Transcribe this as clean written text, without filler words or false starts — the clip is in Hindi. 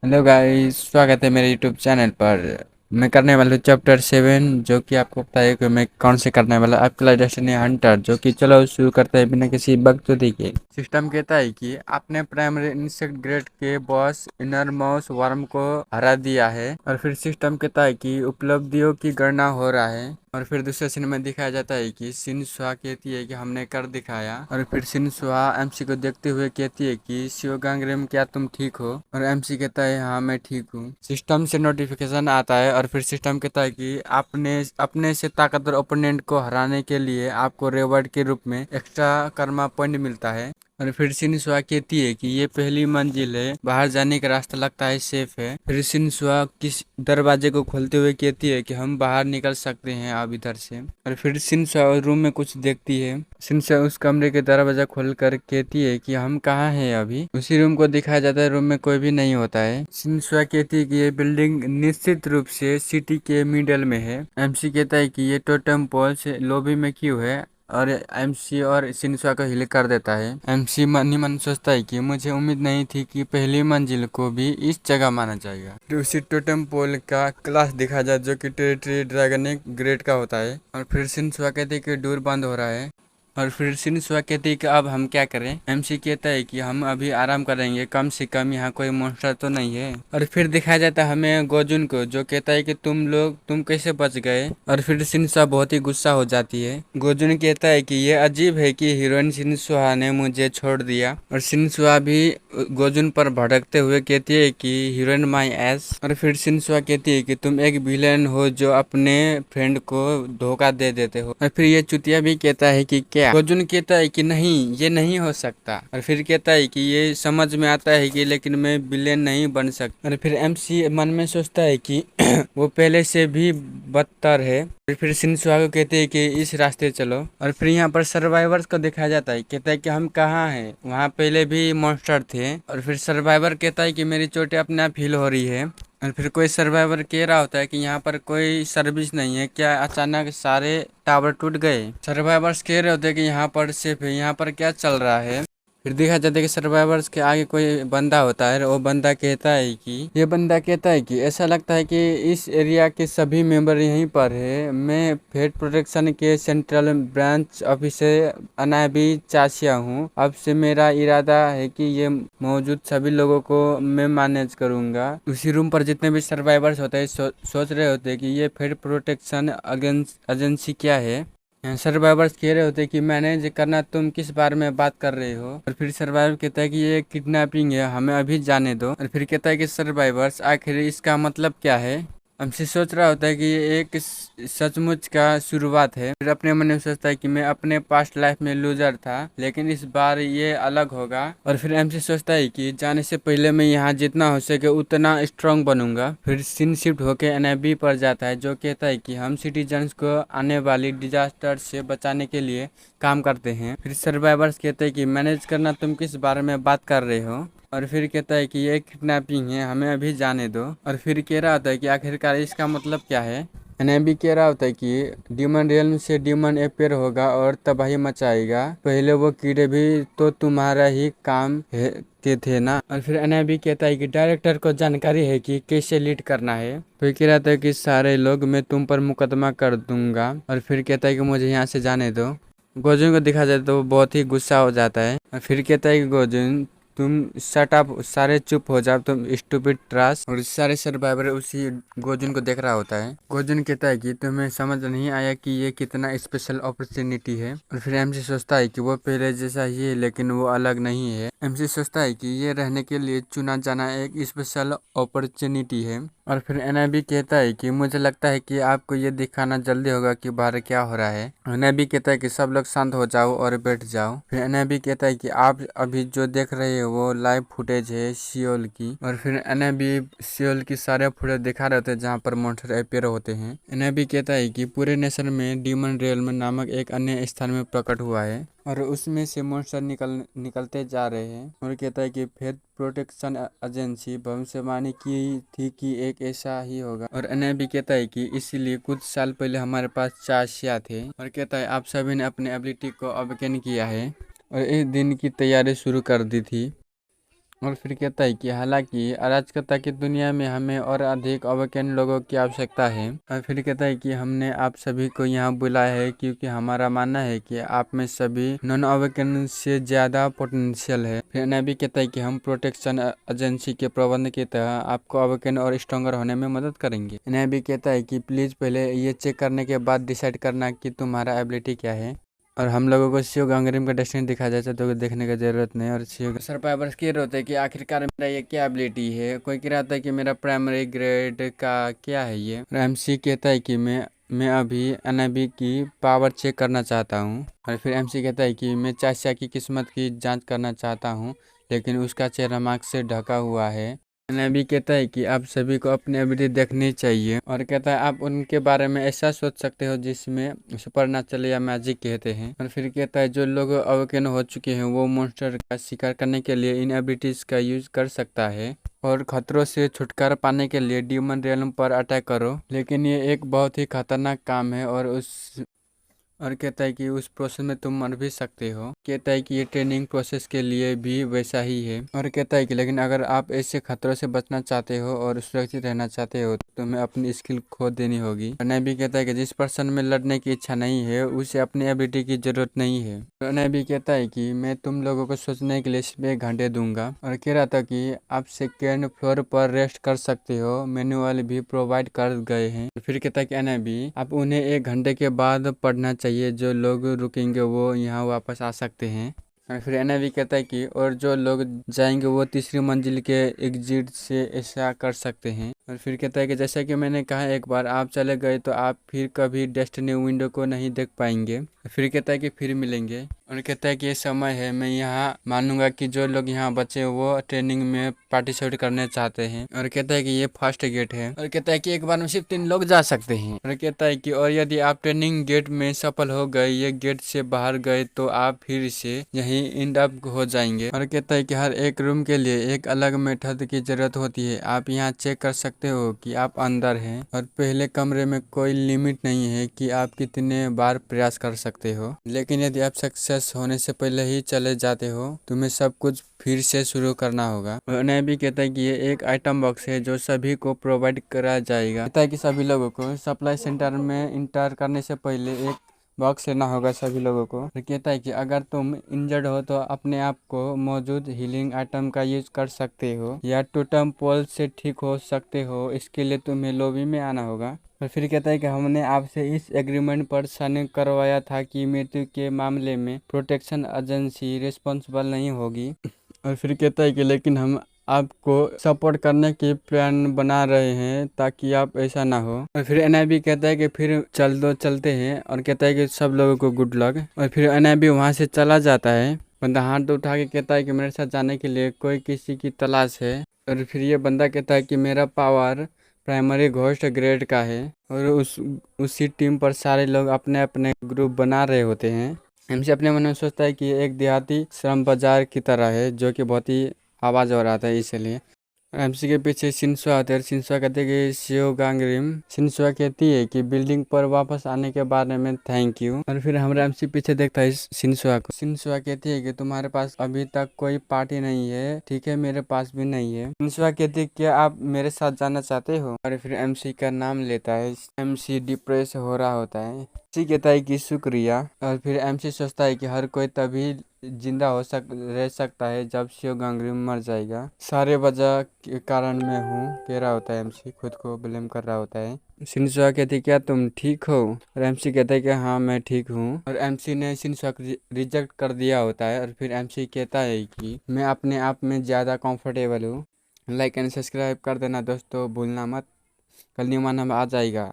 हेलो गाइस, स्वागत है मेरे यूट्यूब चैनल पर। मैं करने वाला हूँ चैप्टर 7, जो कि आपको पता है कि मैं कौन से करने वाला। आपके लिए डेस्टिनी हंटर, जो कि चलो शुरू करते हैं बिना किसी बकचोदी के। सिस्टम कहता है कि आपने प्राइमरी इंसेक्ट ग्रेड के बॉस इनरमॉस वर्म को हरा दिया है। और फिर सिस्टम कहता है कि उपलब्धियों की गणना हो रहा है। और फिर दूसरे सीन में दिखाया जाता है कि सिनसुआ कहती है कि हमने कर दिखाया। और फिर सिनसुआ एमसी को देखते हुए कहती है कि शिवगांगरेम, क्या तुम ठीक हो? और एमसी कहता है हाँ मैं ठीक हूँ। सिस्टम से नोटिफिकेशन आता है और फिर सिस्टम कहता है कि आपने अपने से ताकतवर ओपोनेंट को हराने के लिए आपको रिवॉर्ड के रूप में एक्स्ट्रा कर्मा पॉइंट मिलता है। और फिर सिनसुआ कहती है कि ये पहली मंजिल है, बाहर जाने का रास्ता लगता है सेफ है। फिर सिनसुआ किस दरवाजे को खोलते हुए कहती है कि हम बाहर निकल सकते हैं अब इधर से। और फिर सिनसुआ रूम में कुछ देखती है। सिनसुआ उस कमरे के दरवाजा खोलकर कहती है कि हम कहाँ हैं अभी। उसी रूम को दिखाया जाता है, रूम में कोई भी नहीं होता है। सिनसुआ कहती है कि ये बिल्डिंग निश्चित रूप से सिटी के मिडल में है। एमसी कहता है कि ये टोटेम पोल से लॉबी में क्यों है, और एमसी और सिनसुआ को हिल कर देता है। एमसी मन ही मन सोचता है कि मुझे उम्मीद नहीं थी कि पहली मंजिल को भी इस जगह माना जाएगा। फिर उसी टोटेम पोल का क्लास दिखा जाए, जो कि टेरिटरी ड्रैगन ग्रेड का होता है। और फिर सिनसुआ कहते हैं कि डोर बंद हो रहा है। और फिर सिनसुआ कहती है कि अब हम क्या करें। एमसी कहता है कि हम अभी आराम करेंगे, कम से कम यहाँ कोई मॉन्स्टर तो नहीं है। और फिर दिखाया जाता है हमें गोजुन को, जो कहता है कि तुम कैसे बच गए। और फिर सिनसुआ बहुत ही गुस्सा हो जाती है। गोजुन कहता है कि ये अजीब है कि हीरोइन सिनसुआ ने मुझे छोड़ दिया। और सिनसुआ भी गोजुन पर भड़कते हुए कहती है कि हीरोइन माई एस। और फिर सिनसुआ कहती है कि तुम एक विलेन हो जो अपने फ्रेंड को धोखा दे देते हो। और फिर ये चुतिया भी कहता है कि क्या। गोजुन कहता है कि नहीं, ये नहीं हो सकता। और फिर कहता है कि ये समझ में आता है कि लेकिन मैं विलेन नहीं बन सकता। और फिर एमसी मन में सोचता है कि वो पहले से भी बदतर है। और फिर सिनसुआ को कहते हैं कि इस रास्ते चलो। और फिर यहाँ पर सर्वाइवर्स को दिखाया जाता है, कहता है कि हम कहाँ हैं, वहाँ पहले भी मॉन्स्टर थे। और फिर सर्वाइवर कहता है कि मेरी चोटें अपने आप हील हो रही है। और फिर कोई सर्वाइवर कह रहा होता है कि यहाँ पर कोई सर्विस नहीं है क्या, अचानक सारे टावर टूट गए। सर्वाइवर्स कह रहे होते हैं कि यहाँ पर सेफ है, यहाँ पर क्या चल रहा है। फिर देखा जाता है कि सर्वाइवर्स के आगे कोई बंदा होता है। वो बंदा कहता है कि ऐसा लगता है कि इस एरिया के सभी मेंबर यहीं पर है। मैं फेड प्रोटेक्शन के सेंट्रल ब्रांच ऑफिसर अनाबी चासिया हूँ। अब से मेरा इरादा है कि ये मौजूद सभी लोगों को मैं मैनेज करूँगा। उसी रूम पर जितने भी सर्वाइवर्स होते हैं सोच रहे होते हैं कि ये फेड प्रोटेक्शन एजेंसी क्या है। सर्वाइवर्स कह रहे होते कि मैनेज करना, तुम किस बारे में बात कर रहे हो। और फिर सर्वाइवर कहता है कि ये किडनैपिंग है, हमें अभी जाने दो। और फिर कहता है कि सर्वाइवर्स आखिर इसका मतलब क्या है। हमसे सोच रहा होता है कि ये एक सचमुच का शुरुआत है। फिर अपने मन में सोचता है कि मैं अपने पास्ट लाइफ में लूजर था, लेकिन इस बार ये अलग होगा। और फिर एमसी सोचता है कि जाने से पहले मैं यहाँ जितना हो सके उतना स्ट्रांग बनूंगा। फिर सीन शिफ्ट होकर एनआईबी पर जाता है, जो कहता है कि हम सिटीजन्स को आने वाली डिजास्टर से बचाने के लिए काम करते हैं। फिर सर्वाइवर्स कहते हैं कि मैनेज करना, तुम किस बारे में बात कर रहे हो। और फिर कहता है कि ये किडनैपिंग है, हमें अभी जाने दो। और फिर कह रहा होता है कि आखिरकार इसका मतलब क्या है। एनएबी कह रहा होता है कि ड्यूमन रियल्म से ड्यूमन अपेयर होगा और तबाही मचाएगा। पहले वो कीड़े भी तो तुम्हारा ही काम है के थे ना। और फिर एनएबी कहता है कि डायरेक्टर को जानकारी है कि कैसे लीड करना है। फिर कह रहा था कि सारे लोग मैं तुम पर मुकदमा कर दूंगा। और फिर कहता है कि मुझे यहाँ से जाने दो। गोजुन को दिखा जाए तो वो बहुत ही गुस्सा हो जाता है। और फिर कहता है कि गोजुन तुम शट अप, सारे चुप हो जाओ, तुम स्टूपिड ट्रास। और सारे सर्वाइवर उसी गोजुन को देख रहा होता है। गोजुन कहता है कि तुम्हें समझ नहीं आया कि ये कितना स्पेशल अपॉर्चुनिटी है। और फिर एमसी सोचता है कि वो पहले जैसा ही है, लेकिन वो अलग नहीं है। एमसी सोचता है कि ये रहने के लिए चुना जाना एक स्पेशल अपॉर्चुनिटी है। और फिर एनआईबी कहता है कि मुझे लगता है कि आपको ये दिखाना जल्दी होगा कि बाहर क्या हो रहा है। एनआईबी कहता है कि सब लोग शांत हो जाओ और बैठ जाओ। फिर एनआईबी कहता है कि आप अभी जो देख रहे हो वो लाइव फुटेज है सियोल की। और फिर एनआईबी सियोल की सारे फुटेज दिखा रहे थे जहाँ पर मॉन्स्टर अपेयर होते हैं। एनआईबी कहता है कि पूरे नेशन में डीमन रियल्म नामक एक अन्य स्थान में प्रकट हुआ है और उसमें से मॉन्स्टर निकलते जा रहे हैं। और कहता है कि फेथ प्रोटेक्शन एजेंसी भविष्यवाणी की थी कि एक ऐसा ही होगा। और एनआईबी कहता है कि इसीलिए कुछ साल पहले हमारे पास चाशिया थे। और कहता है आप सभी ने अपने एबिलिटी को अवेकन किया है और इस दिन की तैयारी शुरू कर दी थी। और फिर कहता है कि हालांकि अराजकता की दुनिया में हमें और अधिक अवैज्ञानिक लोगों की आवश्यकता है। और फिर कहता है कि हमने आप सभी को यहाँ बुलाया है क्योंकि हमारा मानना है कि आप में सभी नॉन अवैज्ञानिक से ज्यादा पोटेंशियल है। फिर नबी कहता है कि हम प्रोटेक्शन एजेंसी के प्रबंध की तरह आपको अवैज्ञानिक और स्ट्रॉन्गर होने में मदद करेंगे। नबी कहता है कि प्लीज पहले ये चेक करने के बाद डिसाइड करना कि तुम्हारा एबिलिटी क्या है। और हम लोगों को शिव गांगरिम का डेस्टिनी दिखाया जाता है तो देखने की जरूरत नहीं। और शिव सर्वाइवर्स कह रहे होते हैं कि आखिरकार मेरा ये क्या एबिलिटी है। कोई कह रहा था कि मेरा प्राइमरी ग्रेड का क्या है ये। एमसी कहता है कि मैं अभी एनआईबी की पावर चेक करना चाहता हूँ। और फिर एमसी कहता है कि मैं चाचा की किस्मत की जांच करना चाहता हूँ लेकिन उसका चेहरा मार्क्स से ढका हुआ है। नबी कहता है कि आप सभी को अपनी एबिलिटी देखनी चाहिए। और कहता है आप उनके बारे में ऐसा सोच सकते हो जिसमें सुपरनैचुरल या मैजिक कहते हैं। और फिर कहता है जो लोग अवेकन हो चुके हैं वो मॉन्स्टर का शिकार करने के लिए इन एबिलिटीज का यूज कर सकता है। और खतरों से छुटकारा पाने के लिए डीमन रियल्म पर अटैक करो, लेकिन ये एक बहुत ही खतरनाक काम है और कहता है कि उस प्रोसेस में तुम मर भी सकते हो। कहता है कि ये ट्रेनिंग प्रोसेस के लिए भी वैसा ही है। और कहता है कि लेकिन अगर आप ऐसे खतरों से बचना चाहते हो और सुरक्षित रहना चाहते हो तो तुम्हें अपनी स्किल खो देनी होगी। नबी कहता है कि जिस पर्सन में लड़ने की इच्छा नहीं है उसे अपनी एबिलिटी की जरूरत नहीं है। नबी कहता है कि मैं तुम लोगों को सोचने के लिए सिर्फ 1 घंटे दूंगा। और कह रहा था कि आप सेकेंड फ्लोर पर रेस्ट कर सकते हो, मैनुअल भी प्रोवाइड कर गए हैं। फिर कहता है कि नबी आप उन्हें 1 घंटे के बाद पढ़ना चाहिए, जो लोग रुकेंगे वो यहाँ वापस आ सकते हैं। और फिर एनआईवी कहता है कि और जो लोग जाएंगे वो तीसरी मंजिल के एग्जिट से ऐसा कर सकते हैं। और फिर कहता है कि जैसा कि मैंने कहा एक बार आप चले गए तो आप फिर कभी डेस्टिनी विंडो को नहीं देख पाएंगे। फिर कहता है कि फिर मिलेंगे। और कहता है कि ये समय है, मैं यहाँ मानूंगा कि जो लोग यहाँ बचे वो ट्रेनिंग में पार्टिसिपेट करने चाहते हैं। और कहता है कि ये फर्स्ट गेट है। और कहता है कि एक बार में सिर्फ 3 लोग जा सकते हैं। और कहता है कि और यदि आप ट्रेनिंग गेट में सफल हो गए, ये गेट से बाहर गए तो आप फिर से यहीं एंड अप हो जाएंगे। और कहता है कि हर एक रूम के लिए एक अलग मेथड की जरूरत होती है। आप यहाँ चेक कर सकते हो कि आप अंदर हैं। और पहले कमरे में कोई लिमिट नहीं है कि आप कितने बार प्रयास कर सकते हो, लेकिन यदि आप सक्सेस होने से पहले ही चले जाते हो तुम्हें सब कुछ फिर से शुरू करना होगा। उन्हें भी कहता है कि ये एक आइटम बॉक्स है जो सभी को प्रोवाइड करा जाएगा। कहता है कि सभी लोगों को सप्लाई सेंटर में इंटर करने से पहले एक बॉक्स लेना होगा सभी लोगों को। फिर कहता है कि अगर तुम इंजर्ड हो तो अपने आप को मौजूद हीलिंग आइटम का यूज कर सकते हो या टोटम पोल से ठीक हो सकते हो। इसके लिए तुम्हें लॉबी में आना होगा। और फिर कहता है कि हमने आपसे इस एग्रीमेंट पर साइन करवाया था कि मृत्यु के मामले में प्रोटेक्शन एजेंसी रिस्पॉन्सिबल नहीं होगी। और फिर कहता है कि लेकिन हम आपको सपोर्ट करने की प्लान बना रहे हैं ताकि आप ऐसा ना हो। और फिर एनआईबी कहता है कि फिर चलते हैं। और कहता है कि सब लोगों को गुड लक। और फिर एनआईबी वहाँ से चला जाता है। बंदा हाथ उठा के कहता है कि मेरे साथ जाने के लिए कोई किसी की तलाश है। और फिर ये बंदा कहता है कि मेरा पावर प्राइमरी घोस्ट ग्रेड का है। और उसी टीम पर सारे लोग अपने अपने ग्रुप बना रहे होते हैं। एमसी अपने मन में सोचता है कि एक देहाती श्रम बाजार की तरह है जो कि बहुत ही आवाज़ हो रहा था इसलिए। एमसी के पीछे सिंसुआ आते हैं। सिंसुआ कहते हैं कि शिव गांगरिम। सिंसुआ कहती है कि बिल्डिंग पर वापस आने के बारे में थैंक यू। और फिर हमारा एमसी पीछे देखता है सिंसुआ को। सिंसुआ कहती है कि तुम्हारे पास अभी तक कोई पार्टी नहीं है, ठीक है मेरे पास भी नहीं है। सिंसुआ कहती है क्या आप मेरे साथ जाना चाहते हो। और फिर एमसी का नाम लेता है। एमसी डिप्रेस हो रहा होता है। एमसी कहता है कि शुक्रिया। और फिर एमसी सोचता है कि हर कोई तभी जिंदा रह सकता है जब शिव गांगरिम मर जाएगा। सारे वजह के कारण मैं हूँ कह रहा होता है एमसी, खुद को ब्लेम कर रहा होता है। सिंसुआ कहती क्या तुम ठीक हो। और एमसी कहता है कि हाँ मैं ठीक हूँ। और एमसी ने सिंसुआ को रिजेक्ट कर दिया होता है। और फिर एमसी कहता है कि मैं अपने आप में ज़्यादा कंफर्टेबल हूँ। लाइक एंड सब्सक्राइब कर देना दोस्तों भूलना मत, कल न्यू मानव आ जाएगा।